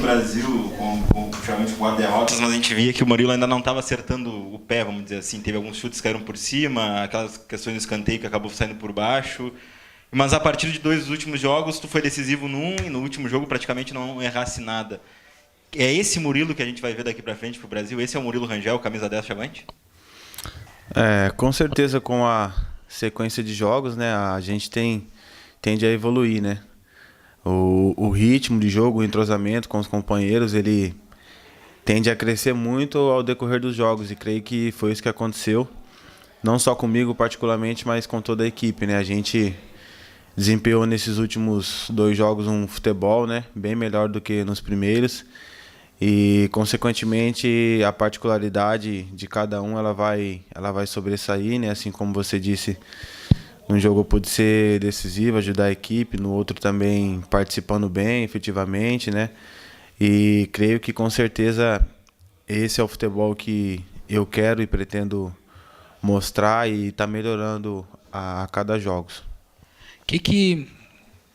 Brasil, principalmente com derrotas, mas a gente via que o Murilo ainda não estava acertando o pé, vamos dizer assim. Teve alguns chutes que caíram por cima, aquelas questões do escanteio que acabou saindo por baixo. Mas a partir de 2 dos últimos jogos, tu foi decisivo num e no último jogo praticamente não errasse nada. É esse Murilo que a gente vai ver daqui para frente pro Brasil? Esse é o Murilo Rangel, camisa 10 Chavante? Com certeza com a sequência de jogos, né, a gente tende a evoluir, né? O ritmo de jogo, o entrosamento com os companheiros, ele tende a crescer muito ao decorrer dos jogos e creio que foi isso que aconteceu, não só comigo particularmente, mas com toda a equipe, né? A gente desempenhou nesses últimos 2 jogos um futebol, né, bem melhor do que nos primeiros e consequentemente a particularidade de cada um ela vai sobressair, né? Assim como você disse, num jogo eu pude ser decisivo, ajudar a equipe, no outro também participando bem, efetivamente, né? E creio que com certeza esse é o futebol que eu quero e pretendo mostrar e está melhorando a cada jogos. O que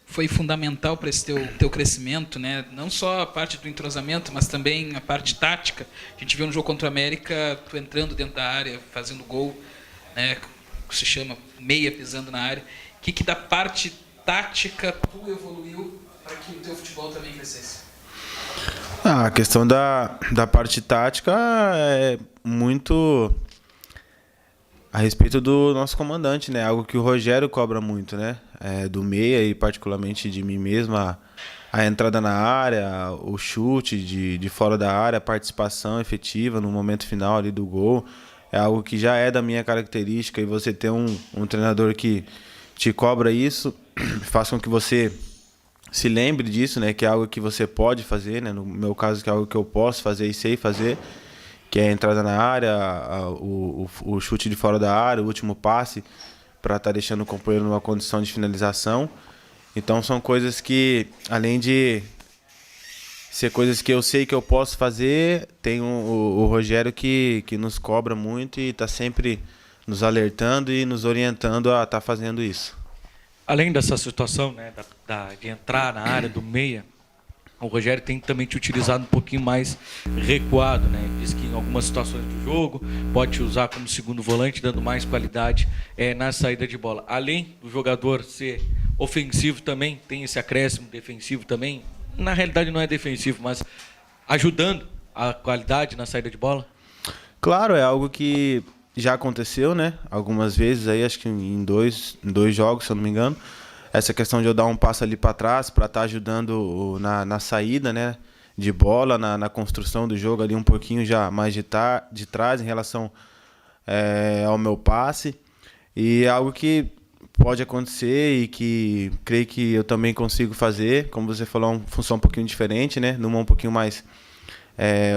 foi fundamental para esse teu crescimento, né? Não só a parte do entrosamento, mas também a parte tática. A gente viu no jogo contra o América, tu entrando dentro da área, fazendo gol, né? Que se chama meia pisando na área. O que da parte tática tu evoluiu para que o teu futebol também crescesse? A questão da parte tática é muito a respeito do nosso comandante, né? Algo que o Rogério cobra muito, né? Do meia e particularmente de mim mesmo, a entrada na área, o chute de fora da área, a participação efetiva no momento final ali do gol. É algo que já é da minha característica e você ter um treinador que te cobra isso, faz com que você se lembre disso, né? Que é algo que você pode fazer, né? No meu caso, que é algo que eu posso fazer e sei fazer, que é a entrada na área, o chute de fora da área, o último passe para estar deixando o companheiro numa condição de finalização. Então são coisas que, além de ser coisas que eu sei que eu posso fazer, tem o Rogério que nos cobra muito e está sempre nos alertando e nos orientando a estar fazendo isso. Além dessa situação, né, de entrar na área do meia, o Rogério tem também te utilizado um pouquinho mais recuado, né? Diz que em algumas situações do jogo pode te usar como segundo volante, dando mais qualidade na saída de bola. Além do jogador ser ofensivo também, tem esse acréscimo defensivo também. Na realidade não é defensivo, mas ajudando a qualidade na saída de bola? Claro, é algo que já aconteceu, né? Algumas vezes aí, acho que em dois jogos, se eu não me engano. Essa questão de eu dar um passo ali para trás para estar ajudando na saída, né, de bola, na construção do jogo ali um pouquinho já mais de trás em relação ao meu passe. E é algo que pode acontecer e que creio que eu também consigo fazer. Como você falou, uma função um pouquinho diferente, né? Numa um pouquinho mais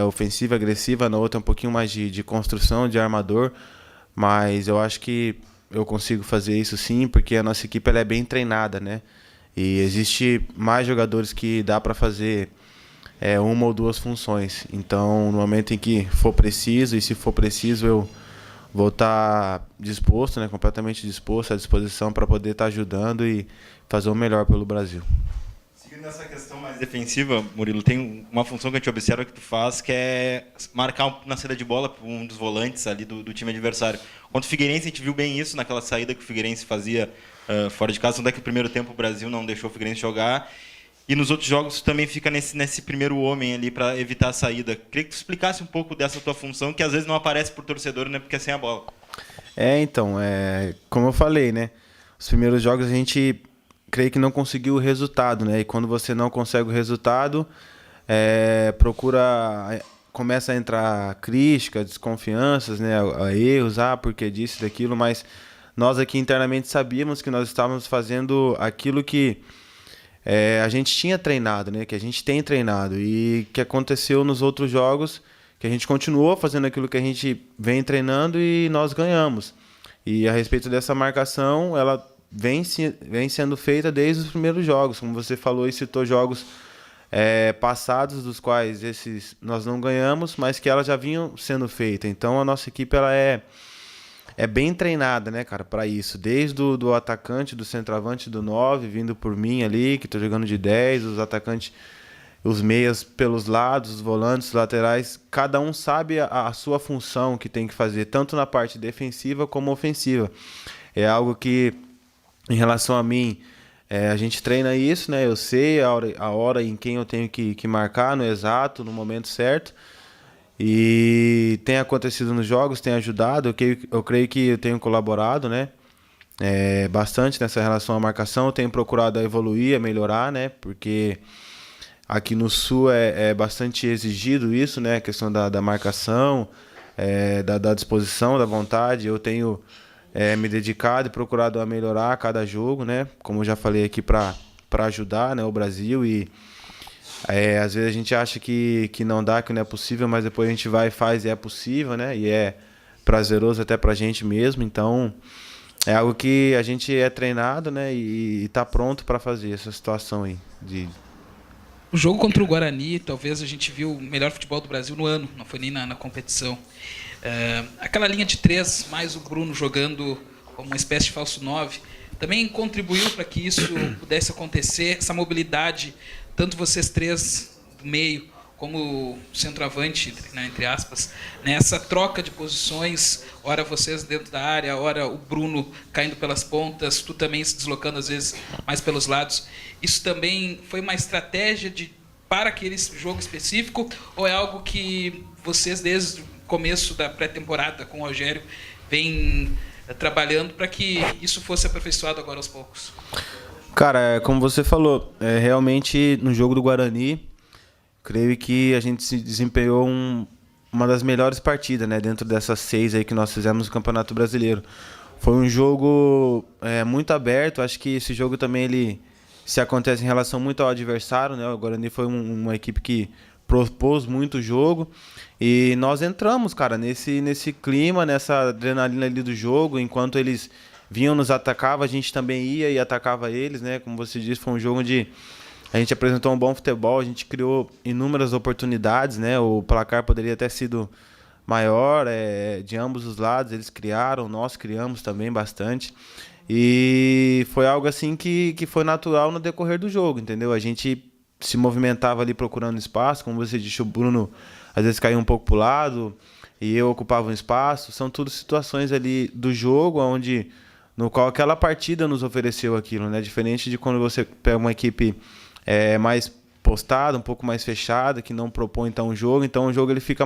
ofensiva, agressiva, na outra um pouquinho mais de construção, de armador. Mas eu acho que eu consigo fazer isso sim, porque a nossa equipe ela é bem treinada, né? E existe mais jogadores que dá para fazer uma ou duas funções. Então, no momento em que for preciso, e se for preciso, eu vou estar disposto, né? Completamente disposto, à disposição para poder estar ajudando e fazer o melhor pelo Brasil. Seguindo essa questão mais defensiva, Murilo, tem uma função que a gente observa que tu faz, que é marcar na saída de bola para um dos volantes ali do time adversário. Contra o Figueirense, a gente viu bem isso naquela saída que o Figueirense fazia fora de casa. Onde é que no primeiro tempo o Brasil não deixou o Figueirense jogar. E nos outros jogos tu também fica nesse primeiro homem ali para evitar a saída. Queria que tu explicasse um pouco dessa tua função, que às vezes não aparece por torcedor, né, porque é sem a bola. Então, como eu falei, né? Os primeiros jogos a gente creio que não conseguiu o resultado, né? E quando você não consegue o resultado, começa a entrar críticas, desconfianças, né? Erros, porque disso, daquilo, mas nós aqui internamente sabíamos que nós estávamos fazendo aquilo que a gente tinha treinado, né? Que a gente tem treinado e que aconteceu nos outros jogos, que a gente continuou fazendo aquilo que a gente vem treinando e nós ganhamos. E a respeito dessa marcação, ela vem sendo feita desde os primeiros jogos, como você falou e citou jogos passados, dos quais esses nós não ganhamos, mas que elas já vinham sendo feitas. Então a nossa equipe ela é bem treinada, né, cara, para isso. Desde do atacante, do centroavante, do 9, vindo por mim ali, que estou jogando de 10, os atacantes os meias pelos lados, os volantes, os laterais, cada um sabe a sua função que tem que fazer, tanto na parte defensiva como ofensiva. É algo que, em relação a mim, a gente treina isso, né? Eu sei a hora em quem eu tenho que marcar no exato, no momento certo. E tem acontecido nos jogos, tem ajudado. Eu creio que eu tenho colaborado, né? Bastante nessa relação à marcação. Eu tenho procurado evoluir, a melhorar, né? Porque aqui no Sul é bastante exigido isso, né? A questão da marcação, da disposição, da vontade. Eu tenho me dedicado e procurado a melhorar a cada jogo, né? Como eu já falei aqui, para ajudar, né, o Brasil. E às vezes a gente acha que não dá, que não é possível, mas depois a gente vai e faz e é possível, né? E é prazeroso até pra gente mesmo. Então, é algo que a gente é treinado, né? E tá pronto para fazer essa situação aí. O jogo contra o Guarani, talvez a gente viu o melhor futebol do Brasil no ano, não foi nem na competição. Aquela linha de 3, mais o Bruno jogando como uma espécie de falso 9, também contribuiu para que isso pudesse acontecer, essa mobilidade, tanto vocês três do meio, como o centroavante, né, entre aspas, nessa troca de posições, ora vocês dentro da área, ora o Bruno caindo pelas pontas, tu também se deslocando às vezes mais pelos lados. Isso também foi uma estratégia para aquele jogo específico, ou é algo que vocês, desde o começo da pré-temporada com o Rogério, vêm trabalhando para que isso fosse aperfeiçoado agora aos poucos? Cara, como você falou, realmente no jogo do Guarani, creio que a gente se desempenhou uma das melhores partidas, né, dentro dessas 6 aí que nós fizemos no Campeonato Brasileiro. Foi um jogo muito aberto. Acho que esse jogo também ele se acontece em relação muito ao adversário, né? O Guarani foi uma equipe que propôs muito o jogo e nós entramos, cara, nesse clima, nessa adrenalina ali do jogo. Enquanto eles vinham nos atacavam, a gente também ia e atacava eles, né? Como você disse, foi um jogo onde a gente apresentou um bom futebol, a gente criou inúmeras oportunidades, né? O placar poderia ter sido maior, de ambos os lados, eles criaram, nós criamos também bastante. E foi algo assim que foi natural no decorrer do jogo, entendeu? A gente se movimentava ali procurando espaço, como você disse, o Bruno às vezes caía um pouco para o lado e eu ocupava um espaço. São tudo situações ali do jogo no qual aquela partida nos ofereceu aquilo, né? Diferente de quando você pega uma equipe mais postada, um pouco mais fechada, que não propõe então o jogo. Então o jogo ele fica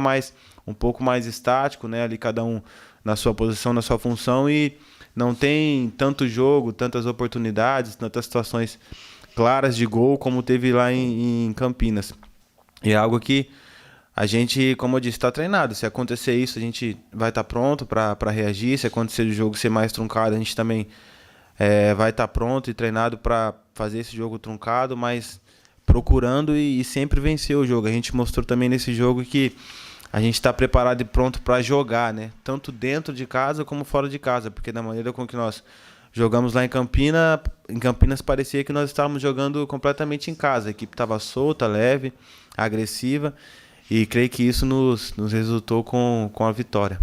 um pouco mais estático, né? Ali cada um na sua posição, na sua função, e não tem tanto jogo, tantas oportunidades, tantas situações claras de gol como teve lá em Campinas. E é algo que a gente, como eu disse, está treinado. Se acontecer isso, a gente vai estar pronto para reagir. Se acontecer o jogo ser mais truncado, a gente também vai estar pronto e treinado para fazer esse jogo truncado, mas procurando e sempre vencer o jogo. A gente mostrou também nesse jogo que a gente está preparado e pronto para jogar, né? Tanto dentro de casa como fora de casa, porque da maneira com que nós jogamos lá em Campinas parecia que nós estávamos jogando completamente em casa. A equipe estava solta, leve, agressiva, e creio que isso nos resultou com a vitória.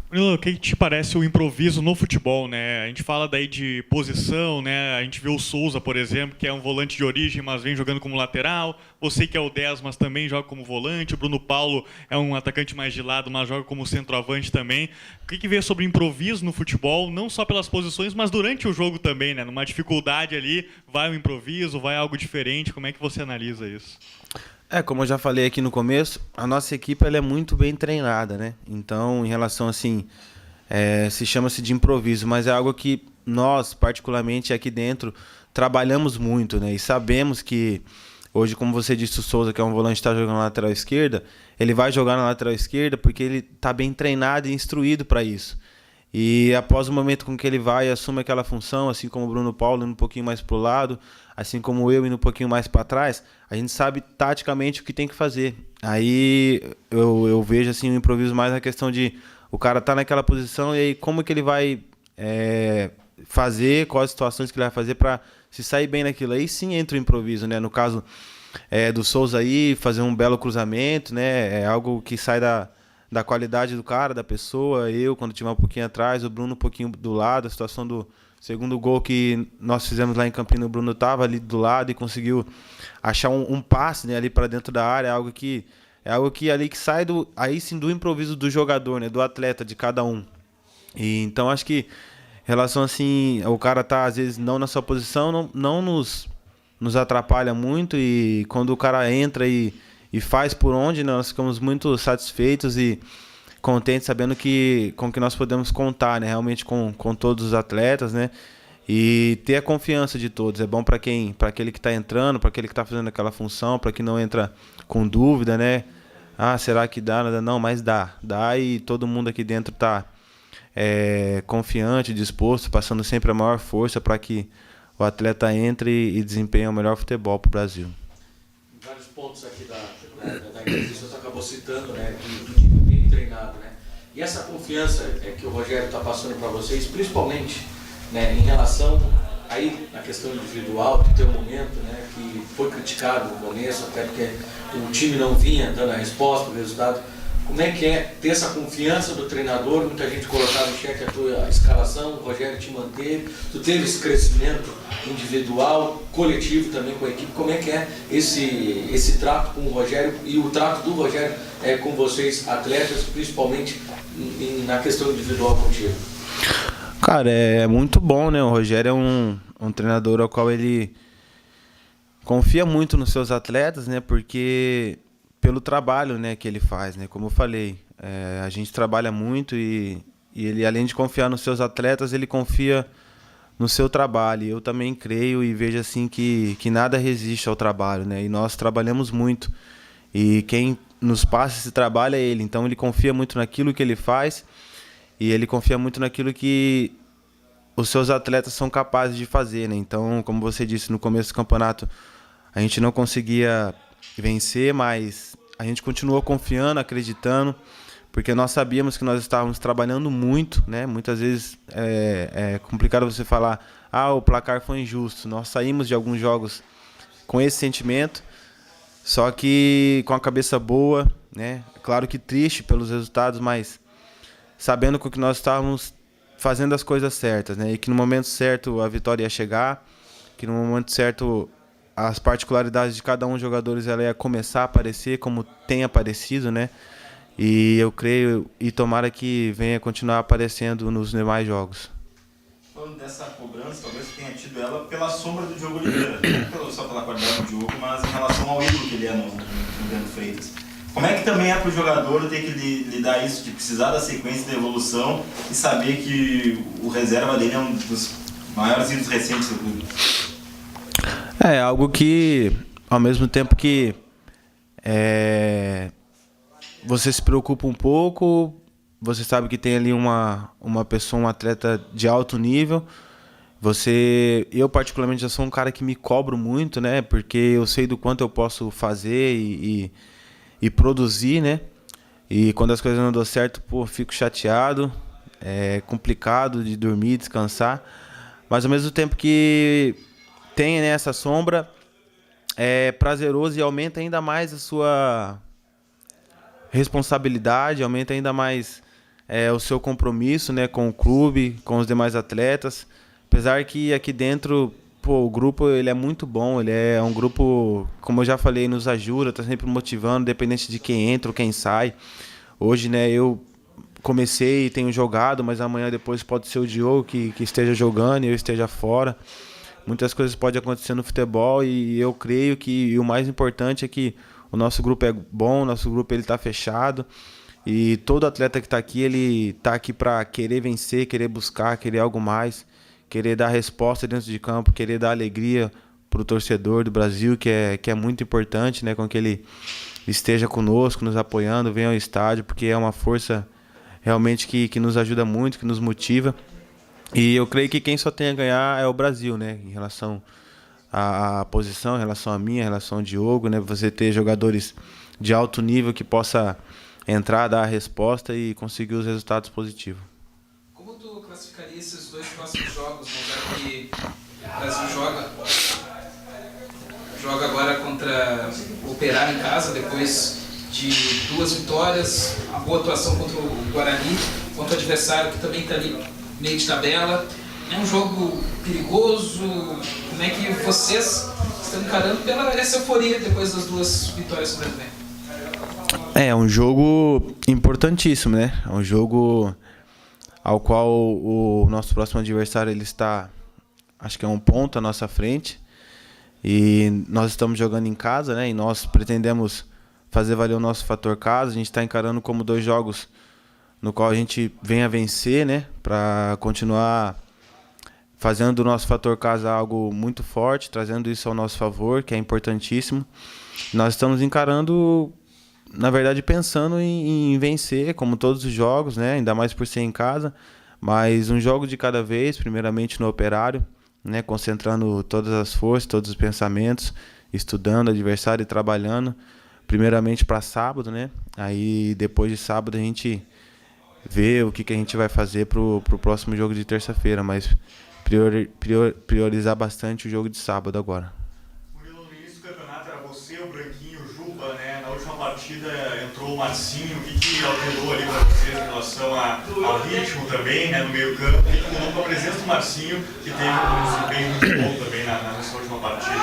Murilo, o que te parece o improviso no futebol, né? A gente fala daí de posição, né? A gente vê o Souza, por exemplo, que é um volante de origem, mas vem jogando como lateral. Você que é o 10, mas também joga como volante. O Bruno Paulo é um atacante mais de lado, mas joga como centroavante também. O que vê sobre improviso no futebol, não só pelas posições, mas durante o jogo também, né? Numa dificuldade ali, vai um improviso, vai algo diferente. Como é que você analisa isso? Como eu já falei aqui no começo, a nossa equipe ela é muito bem treinada, né? Então, em relação assim, se chama-se de improviso, mas é algo que nós, particularmente aqui dentro, trabalhamos muito, né? E sabemos que hoje, como você disse, o Souza, que é um volante, está jogando na lateral esquerda, ele vai jogar na lateral esquerda porque ele está bem treinado e instruído para isso. E após o momento com que ele vai e assume aquela função, assim como o Bruno Paulo indo um pouquinho mais para o lado, assim como eu indo um pouquinho mais para trás, a gente sabe taticamente o que tem que fazer. Aí eu vejo assim o improviso mais na questão de o cara tá naquela posição e aí como que ele vai fazer, quais situações que ele vai fazer para se sair bem naquilo. Aí sim entra o improviso, né? No caso do Souza aí, fazer um belo cruzamento, né? É algo que sai da qualidade do cara, da pessoa. Eu, quando estiver um pouquinho atrás, o Bruno um pouquinho do lado, a situação do Segundo gol que nós fizemos lá em Campinas, o Bruno estava ali do lado e conseguiu achar um passe, né, ali para dentro da área, algo que ali que sai aí sim do improviso do jogador, né, do atleta, de cada um. E então acho que em relação assim, o cara tá às vezes não na sua posição, não nos atrapalha muito, e quando o cara entra e faz por onde, né, nós ficamos muito satisfeitos e contentes sabendo com que nós podemos contar, né, realmente com todos os atletas, né, e ter a confiança de todos. É bom para aquele que está entrando, para aquele que está fazendo aquela função, para quem não entra com dúvida, né, será que dá? Não, mas dá, e todo mundo aqui dentro está confiante, disposto, passando sempre a maior força para que o atleta entre e desempenhe o melhor futebol para o Brasil. Vários pontos aqui da entrevista você acabou citando, né, do time bem treinado, né? E essa confiança que o Rogério está passando para vocês, principalmente, né, em relação aí na questão individual, que tem um momento, né, que foi criticado no começo, até porque o time não vinha dando a resposta, o resultado. Como é que é ter essa confiança do treinador? Muita gente colocava em xeque a tua escalação, o Rogério te manteve, tu teve esse crescimento individual, coletivo também com a equipe. Como é que é esse trato com o Rogério e o trato do Rogério com vocês, atletas, principalmente na questão individual contigo? Cara, é muito bom, né? O Rogério é um treinador ao qual ele confia muito nos seus atletas, né? Porque pelo trabalho, né, que ele faz, né? Como eu falei, a gente trabalha muito e ele, além de confiar nos seus atletas, ele confia no seu trabalho. Eu também creio e vejo assim que nada resiste ao trabalho, né? E nós trabalhamos muito. E quem nos passa esse trabalho é ele. Então ele confia muito naquilo que ele faz e ele confia muito naquilo que os seus atletas são capazes de fazer, né? Então, como você disse, no começo do campeonato a gente não conseguia vencer, mas a gente continuou confiando, acreditando, porque nós sabíamos que nós estávamos trabalhando muito, né? Muitas vezes é complicado você falar, o placar foi injusto. Nós saímos de alguns jogos com esse sentimento, só que com a cabeça boa, né? Claro que triste pelos resultados, mas sabendo que nós estávamos fazendo as coisas certas, né? E que no momento certo a vitória ia chegar, que no momento certo as particularidades de cada um dos jogadores ela ia começar a aparecer como tem aparecido, né? E eu creio e tomara que venha continuar aparecendo nos demais jogos. Falando dessa cobrança, talvez você tenha tido ela pela sombra do Diogo Oliveira, não só pela qualidade do Diogo, mas em relação ao ídolo que ele é no Bento Freitas. Como é que também é para o jogador ter que lidar isso, de precisar da sequência da evolução e saber que o reserva dele é um dos maiores ídolos recentes do clube? É algo que, ao mesmo tempo que você se preocupa um pouco, você sabe que tem ali uma pessoa, um atleta de alto nível. Eu particularmente já sou um cara que me cobro muito, né? Porque eu sei do quanto eu posso fazer e produzir, né? E quando as coisas não dão certo, fico chateado, é complicado de dormir, descansar. Mas ao mesmo tempo que tem, né, essa sombra, é prazeroso e aumenta ainda mais a sua responsabilidade, aumenta ainda mais o seu compromisso, né, com o clube, com os demais atletas. Apesar que aqui dentro, o grupo ele é muito bom, ele é um grupo, como eu já falei, nos ajuda, está sempre motivando, independente de quem entra ou quem sai. Hoje, né, eu comecei e tenho jogado, mas amanhã depois pode ser o Diogo que esteja jogando e eu esteja fora. Muitas coisas podem acontecer no futebol e eu creio que o mais importante é que o nosso grupo é bom, o nosso grupo está fechado e todo atleta que está aqui, ele está aqui para querer vencer, querer buscar, querer algo mais, querer dar resposta dentro de campo, querer dar alegria para o torcedor do Brasil, que é muito importante, né, com que ele esteja conosco, nos apoiando, venha ao estádio, porque é uma força realmente que nos ajuda muito, que nos motiva. E eu creio que quem só tem a ganhar é o Brasil, né? Em relação à posição, em relação a mim, em relação ao Diogo, né? Você ter jogadores de alto nível que possa entrar, dar a resposta e conseguir os resultados positivos. Como tu classificaria esses dois próximos jogos, né? Já que o Brasil joga agora contra o Operário em casa, depois de 2 vitórias, uma boa atuação contra o Guarani, contra o adversário que também está ali meio de tabela, É um jogo perigoso? Como é que vocês estão encarando pela essa euforia depois das 2 vitórias sobre a Advent? É um jogo importantíssimo, né? É um jogo ao qual o nosso próximo adversário ele está, acho que é um ponto à nossa frente. E nós estamos jogando em casa, né? E nós pretendemos fazer valer o nosso fator casa. A gente está encarando como 2 jogos no qual a gente vem a vencer, né? Para continuar fazendo do nosso fator casa algo muito forte, trazendo isso ao nosso favor, que é importantíssimo. Nós estamos encarando, na verdade, pensando em vencer, como todos os jogos, né? Ainda mais por ser em casa, mas um jogo de cada vez, primeiramente no Operário, né? Concentrando todas as forças, todos os pensamentos, estudando o adversário e trabalhando, primeiramente para sábado, né? Aí depois de sábado a gente vê o que a gente vai fazer pro próximo jogo de terça-feira, mas priorizar bastante o jogo de sábado agora. Murilo, no início do campeonato era você, o Branquinho, o Juba, né? Na última partida entrou o Marcinho. O que alterou ali para vocês em relação ao ritmo também, né? No meio campo? O que mudou com a presença do Marcinho, que teve um desempenho muito bom também nessa última partida?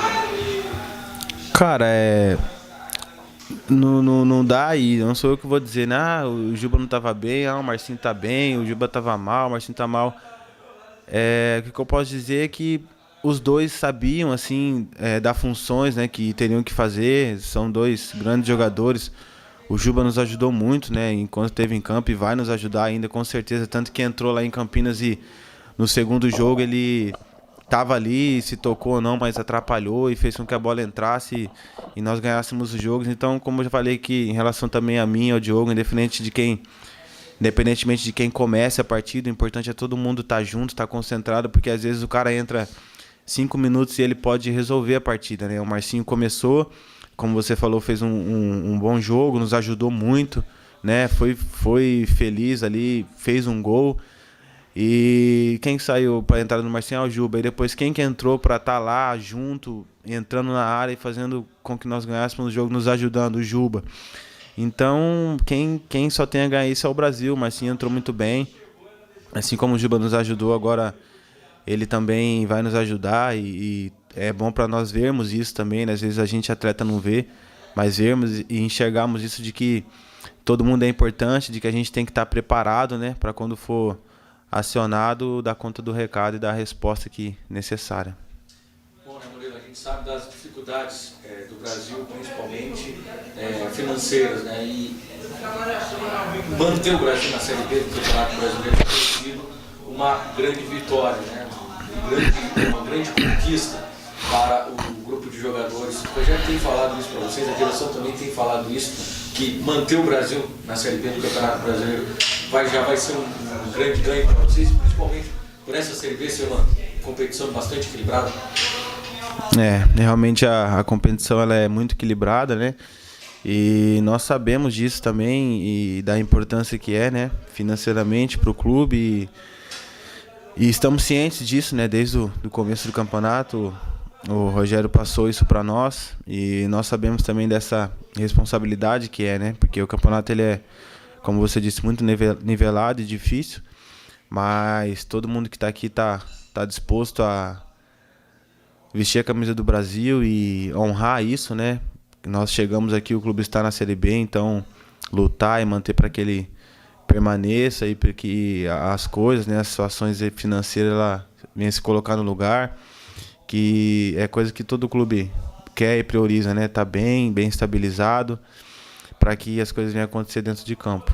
Cara, não dá aí, não sou eu que vou dizer, o Juba não tava bem, o Marcinho tá bem, o Juba tava mal, o Marcinho tá mal. O que eu posso dizer é que os dois sabiam, assim, das funções, né, que teriam que fazer. São 2 grandes jogadores. O Juba nos ajudou muito, né, enquanto esteve em campo, e vai nos ajudar ainda, com certeza. Tanto que entrou lá em Campinas e no segundo jogo ele estava ali, se tocou ou não, mas atrapalhou e fez com que a bola entrasse e nós ganhássemos os jogos. Então, como eu já falei que em relação também a mim e ao Diogo, independentemente de quem comece a partida, o importante é todo mundo estar junto, estar concentrado, porque às vezes o cara entra 5 minutos e ele pode resolver a partida, né? O Marcinho começou, como você falou, fez um bom jogo, nos ajudou muito, né? Foi feliz ali, fez um gol. E quem saiu para entrar no Marcinho é o Juba. E depois quem que entrou para estar lá junto, entrando na área e fazendo com que nós ganhássemos o jogo, nos ajudando, o Juba. Então, quem só tem a ganhar isso é o Brasil. O Marcinho entrou muito bem. Assim como o Juba nos ajudou, agora ele também vai nos ajudar. E é bom para nós vermos isso também, né? Às vezes a gente atleta não vê, mas vermos e enxergarmos isso de que todo mundo é importante, de que a gente tem que estar preparado, né? Para quando for acionado, dar conta do recado e dar a resposta que necessária. Bom, né, Murilo, a gente sabe das dificuldades do Brasil, principalmente financeiras, né? E manter o Brasil na Série B do Campeonato Brasileiro tem sido uma grande vitória, né? Uma grande conquista para o grupo de jogadores. Eu já tenho falado isso para vocês, a direção também tem falado isso, que manter o Brasil na Série B do Campeonato Brasileiro já vai ser um grande ganho para vocês, principalmente por essa Série B ser uma competição bastante equilibrada. Realmente a competição ela é muito equilibrada, né? E nós sabemos disso também e da importância que é, né, financeiramente para o clube. E estamos cientes disso, né? Desde o começo do campeonato, o Rogério passou isso para nós e nós sabemos também dessa responsabilidade que é, né? Porque o campeonato ele é, como você disse, muito nivelado e difícil, mas todo mundo que está aqui está disposto a vestir a camisa do Brasil e honrar isso, né? Nós chegamos aqui, o clube está na Série B, então lutar e manter para que ele permaneça e para que as coisas, né, as situações financeiras ela venha se colocar no lugar, que é coisa que todo clube quer e prioriza, né? Tá bem estabilizado para que as coisas venham acontecer dentro de campo.